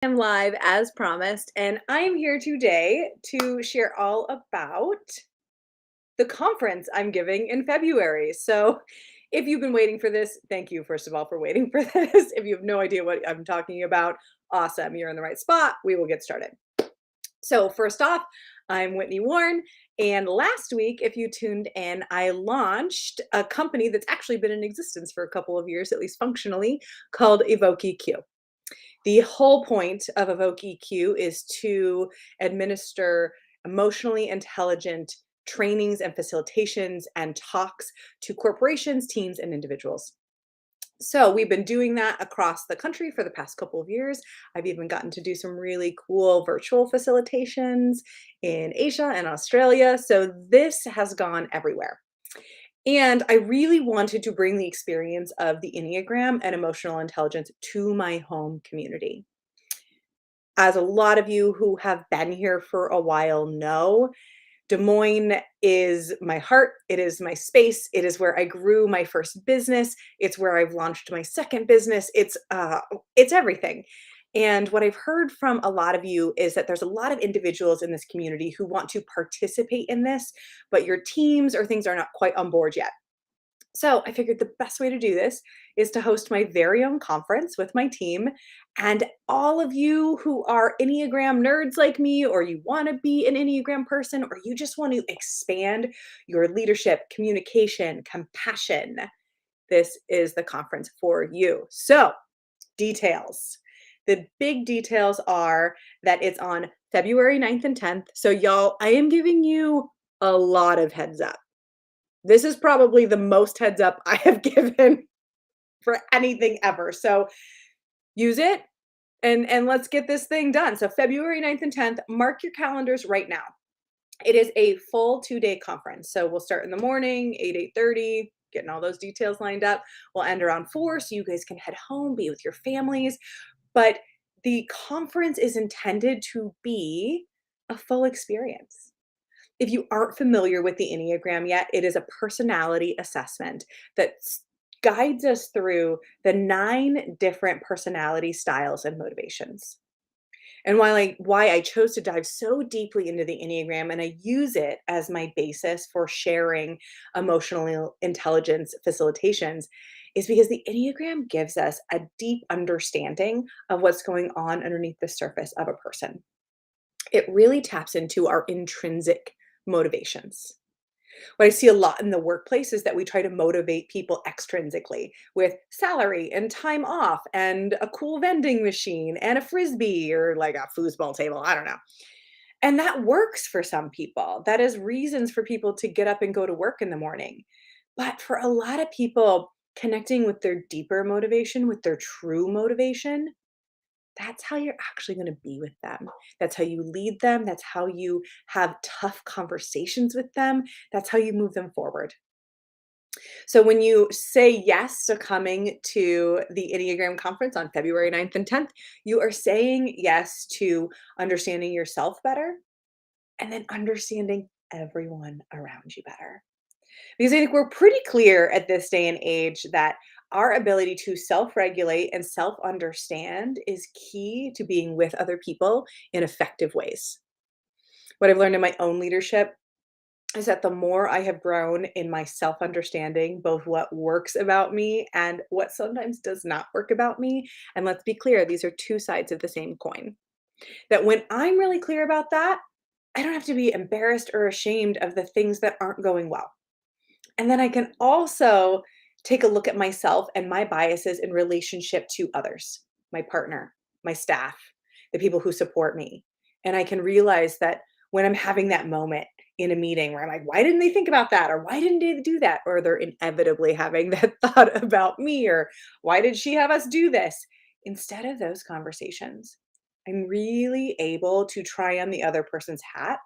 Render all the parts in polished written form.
I'm live as promised, and I am here today to share all about the conference I'm giving in February. So, if you've been waiting for this, thank you, first of all, for waiting for this. If you have no idea what I'm talking about, awesome. You're in the right spot. We will get started. So, first off, I'm Whitney Warren. And last week, if you tuned in, I launched a company that's actually been in existence for a couple of years, at least functionally, called Evoke EQ. The whole point of Evoke EQ is to administer emotionally intelligent trainings and facilitations and talks to corporations, teams, and individuals. So we've been doing that across the country for the past couple of years. I've even gotten to do some really cool virtual facilitations in Asia and Australia. So this has gone everywhere. And I really wanted to bring the experience of the Enneagram and emotional intelligence to my home community. As a lot of you who have been here for a while know, Des Moines is my heart. It is my space. It is where I grew my first business. It's where I've launched my second business. It's everything. And what I've heard from a lot of you is that there's a lot of individuals in this community who want to participate in this, but your teams or things are not quite on board yet. So I figured the best way to do this is to host my very own conference with my team. And all of you who are Enneagram nerds like me, or you want to be an Enneagram person, or you just want to expand your leadership, communication, compassion, this is the conference for you. So, details. The big details are that it's on February 9th and 10th. So, y'all, I am giving you a lot of heads up. This is probably the most heads up I have given for anything ever. So use it and let's get this thing done. So February 9th and 10th, mark your calendars right now. It is a full 2-day conference. So we'll start in the morning, 8:30, getting all those details lined up. We'll end around 4 so you guys can head home, be with your families. But the conference is intended to be a full experience. If you aren't familiar with the Enneagram yet, it is a personality assessment that guides us through the 9 different personality styles and motivations. And why I chose to dive so deeply into the Enneagram and I use it as my basis for sharing emotional intelligence facilitations is because the Enneagram gives us a deep understanding of what's going on underneath the surface of a person. It really taps into our intrinsic motivations. What I see a lot in the workplace is that we try to motivate people extrinsically with salary and time off and a cool vending machine and a frisbee or like a foosball table. I don't know. And that works for some people. That is reasons for people to get up and go to work in the morning. But for a lot of people, connecting with their deeper motivation, with their true motivation, that's how you're actually gonna be with them. That's how you lead them, that's how you have tough conversations with them, that's how you move them forward. So when you say yes to coming to the Enneagram conference on February 9th and 10th, you are saying yes to understanding yourself better and then understanding everyone around you better. Because I think we're pretty clear at this day and age that our ability to self regulate and self understand is key to being with other people in effective ways. What I've learned in my own leadership is that the more I have grown in my self understanding, both what works about me and what sometimes does not work about me, and let's be clear, these are two sides of the same coin. That when I'm really clear about that, I don't have to be embarrassed or ashamed of the things that aren't going well. And then I can also take a look at myself and my biases in relationship to others, my partner, my staff, the people who support me. And I can realize that when I'm having that moment in a meeting where I'm like, why didn't they think about that? Or why didn't they do that? Or they're inevitably having that thought about me, or why did she have us do this? Instead of those conversations, I'm really able to try on the other person's hat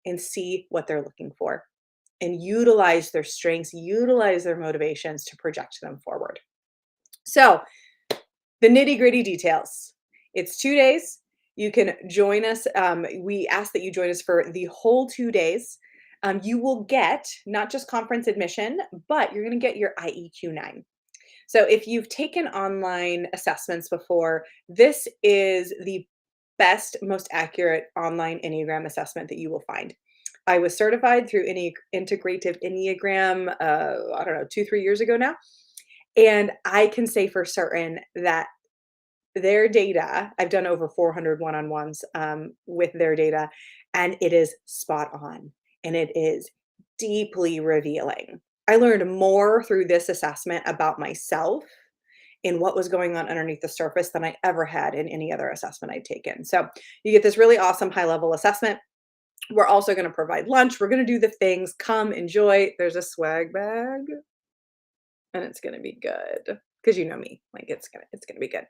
and see what they're looking for and utilize their strengths, utilize their motivations to project them forward. So, the nitty gritty details. It's 2 days. You can join us. We ask that you join us for the whole 2 days. You will get not just conference admission, but you're going to get your IEQ 9. So if you've taken online assessments before, this is the best, most accurate online Enneagram assessment that you will find. I was certified through Integrative Enneagram, I don't know, 2, 3 years ago now, and I can say for certain that their data, I've done over 400 one-on-ones, with their data, and it is spot on, and it is deeply revealing. I learned more through this assessment about myself and what was going on underneath the surface than I ever had in any other assessment I'd taken. So, you get this really awesome high-level assessment. We're also gonna provide lunch, we're gonna do the things, come, enjoy. There's a swag bag, and it's gonna be good because you know me, like, it's gonna be good.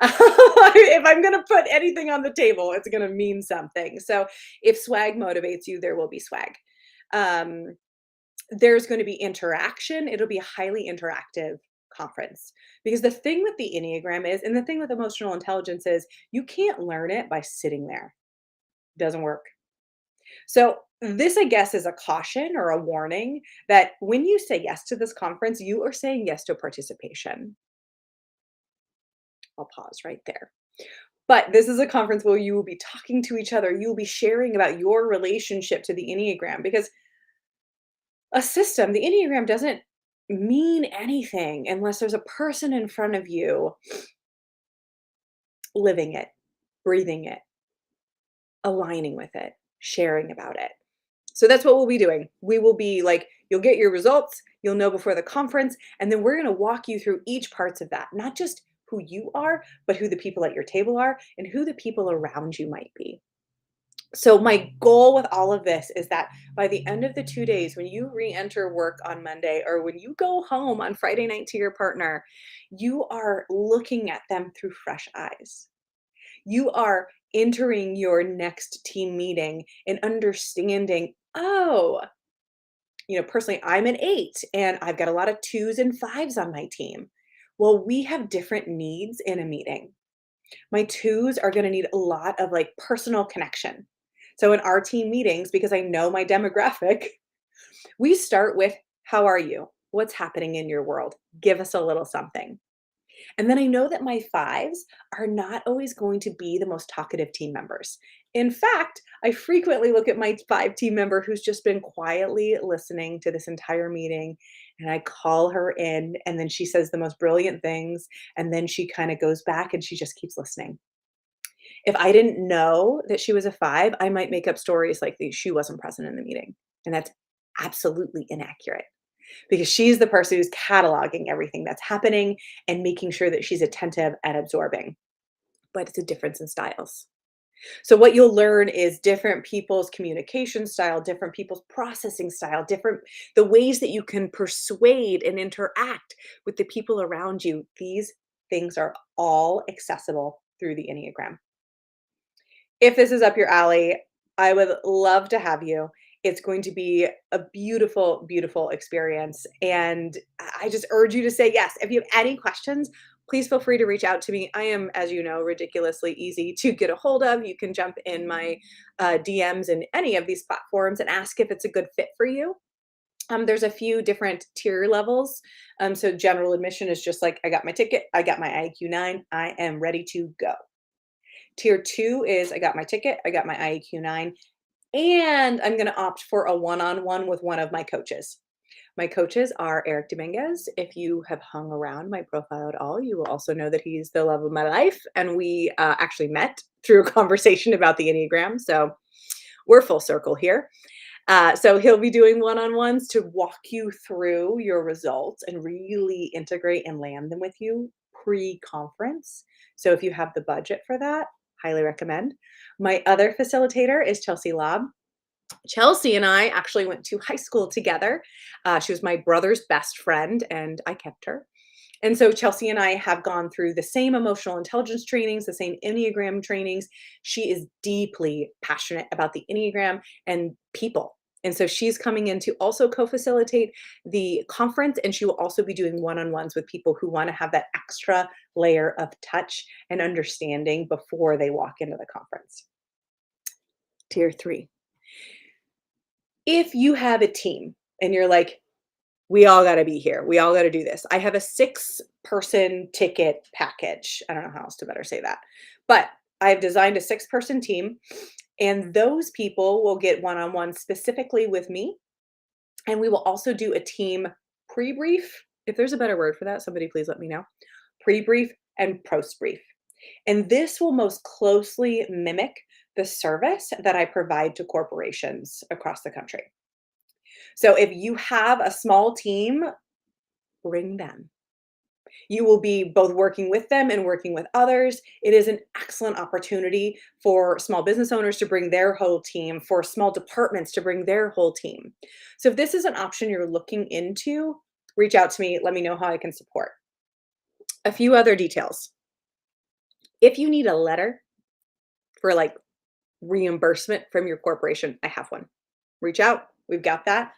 If I'm gonna put anything on the table, it's gonna mean something. So if swag motivates you, there will be swag. Um, there's gonna be interaction. It'll be a highly interactive conference because the thing with the Enneagram is, and the thing with emotional intelligence is, you can't learn it by sitting there. Doesn't work. So this, I guess, is a caution or a warning that when you say yes to this conference, you are saying yes to participation. I'll pause right there. But this is a conference where you will be talking to each other. You will be sharing about your relationship to the Enneagram because a system, the Enneagram doesn't mean anything unless there's a person in front of you living it, breathing it, aligning with it, sharing about it. So that's what we'll be doing. We will be like, you'll get your results, you'll know before the conference, and then we're going to walk you through each parts of that, not just who you are, but who the people at your table are and who the people around you might be. So my goal with all of this is that by the end of the 2 days, when you re-enter work on Monday or when you go home on Friday night to your partner, you are looking at them through fresh eyes. You are entering your next team meeting and understanding, oh, personally, I'm an 8 and I've got a lot of 2s and 5s on my team. Well, we have different needs in a meeting. My 2s are going to need a lot of like personal connection. So in our team meetings, because I know my demographic, we start with, how are you? What's happening in your world? Give us a little something. And then I know that my 5s are not always going to be the most talkative team members. In fact, I frequently look at my 5 team member who's just been quietly listening to this entire meeting, and I call her in, and then she says the most brilliant things, and then she kind of goes back and she just keeps listening. If I didn't know that she was a 5, I might make up stories like she wasn't present in the meeting, and that's absolutely inaccurate because she's the person who's cataloging everything that's happening and making sure that she's attentive and absorbing. But it's a difference in styles. So what you'll learn is different people's communication style, different people's processing style, different the ways that you can persuade and interact with the people around you. These things are all accessible through the Enneagram. If this is up your alley, I would love to have you. It's going to be a beautiful, beautiful experience. And I just urge you to say yes. If you have any questions, please feel free to reach out to me. I am, as you know, ridiculously easy to get a hold of. You can jump in my DMs in any of these platforms and ask if it's a good fit for you. There's a few different tier levels. So general admission is just like, I got my ticket, I got my IQ 9, I am ready to go. Tier 2 is I got my ticket, I got my IEQ 9, and I'm going to opt for a one-on-one with one of my coaches. My coaches are Eric Dominguez. If you have hung around my profile at all, you will also know that he's the love of my life. And we actually met through a conversation about the Enneagram. So we're full circle here. So he'll be doing one-on-ones to walk you through your results and really integrate and land them with you pre-conference. So if you have the budget for that, highly recommend. My other facilitator is Chelsea Lobb. Chelsea and I actually went to high school together. She was my brother's best friend, and I kept her. And so Chelsea and I have gone through the same emotional intelligence trainings, the same Enneagram trainings. She is deeply passionate about the Enneagram and people. And so she's coming in to also co-facilitate the conference, and she will also be doing one-on-ones with people who want to have that extra layer of touch and understanding before they walk into the conference. Tier 3. If you have a team and you're like, we all got to be here. We all got to do this. I have a 6-person ticket package. I don't know how else to better say that. But I've designed a 6-person team, and those people will get one-on-one specifically with me, and we will also do a team pre-brief. If there's a better word for that, somebody please let me know. Pre-brief and post-brief. And this will most closely mimic the service that I provide to corporations across the country. So if you have a small team, bring them. You will be both working with them and working with others. It is an excellent opportunity for small business owners to bring their whole team, for small departments to bring their whole team. So if this is an option you're looking into, reach out to me. Let me know how I can support. A few other details. If you need a letter for like reimbursement from your corporation, I have one. Reach out. We've got that.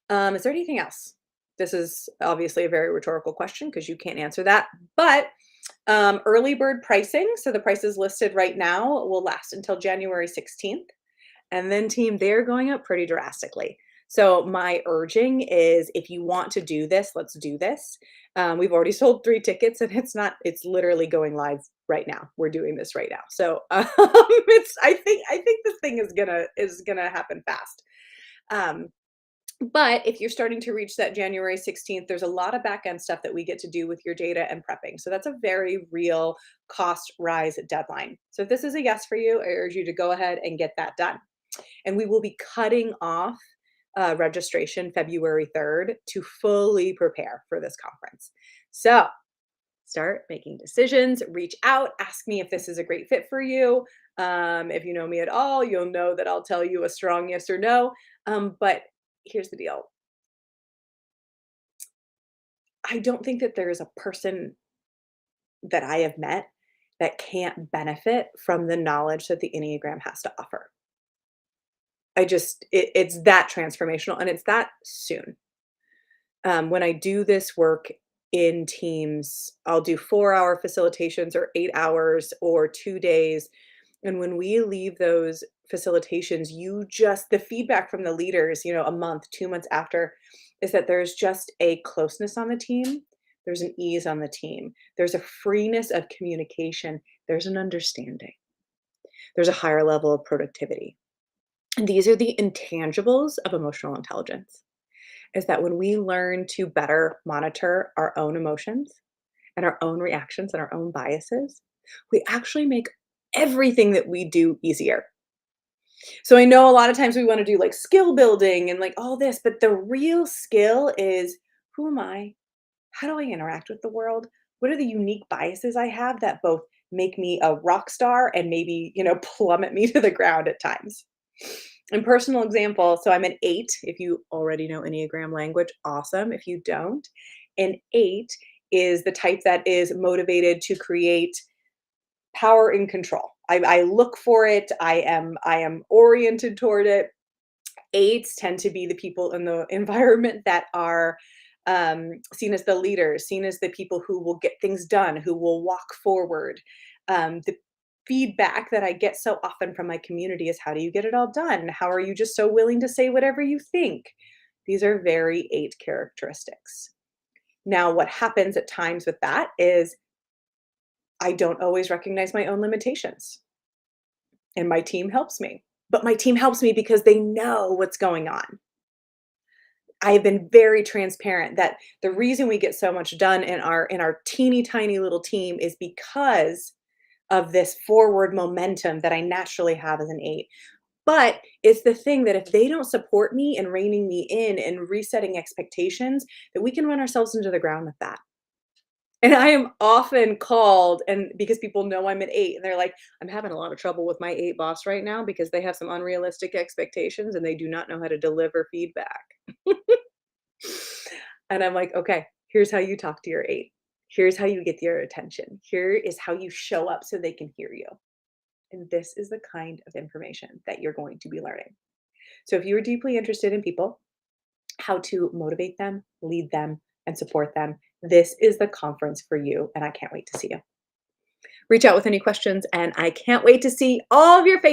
Is there anything else? This is obviously a very rhetorical question because you can't answer that. But early bird pricing, so the prices listed right now will last until January 16th. And then team, they're going up pretty drastically. So my urging is if you want to do this, let's do this. We've already sold 3 tickets and it's literally going live right now. We're doing this right now. So I think this thing is gonna happen fast. Um, but if you're starting to reach that January 16th, there's a lot of back end stuff that we get to do with your data and prepping. So that's a very real cost rise deadline. So if this is a yes for you, I urge you to go ahead and get that done. And we will be cutting off registration February 3rd to fully prepare for this conference. So start making decisions, reach out, ask me if this is a great fit for you. If you know me at all, you'll know that I'll tell you a strong yes or no. But here's the deal. I don't think that there is a person that I have met that can't benefit from the knowledge that the Enneagram has to offer. It's that transformational and it's that soon. When I do this work in teams, I'll do 4-hour facilitations or 8 hours or 2 days. And when we leave those facilitations, the feedback from the leaders, a month, 2 months after, is that there's just a closeness on the team. There's an ease on the team. There's a freeness of communication. There's an understanding. There's a higher level of productivity. And these are the intangibles of emotional intelligence. Is that when we learn to better monitor our own emotions and our own reactions and our own biases, we actually make everything that we do easier. So I know a lot of times we want to do like skill building and like all this, but the real skill is who am I? How do I interact with the world? What are the unique biases I have that both make me a rock star and maybe, plummet me to the ground at times? And personal example, so I'm an 8. If you already know Enneagram language, awesome. If you don't, an 8 is the type that is motivated to create power and control. I look for it. I am oriented toward it. 8s tend to be the people in the environment that are seen as the leaders, seen as the people who will get things done, who will walk forward. The feedback that I get so often from my community is how do you get it all done? How are you just so willing to say whatever you think? These are very 8 characteristics. Now, what happens at times with that is I don't always recognize my own limitations, and my team helps me. But my team helps me because they know what's going on. I have been very transparent that the reason we get so much done in our teeny tiny little team is because of this forward momentum that I naturally have as an 8. But it's the thing that if they don't support me and reining me in and resetting expectations, that we can run ourselves into the ground with that. And I am often called, and because people know I'm an 8, and they're like, I'm having a lot of trouble with my 8 boss right now because they have some unrealistic expectations and they do not know how to deliver feedback. And I'm like, okay, here's how you talk to your 8. Here's how you get their attention. Here is how you show up so they can hear you. And this is the kind of information that you're going to be learning. So if you're deeply interested in people, how to motivate them, lead them, and support them, this is the conference for you. And I can't wait to see you. Reach out with any questions, and I can't wait to see all of your faces.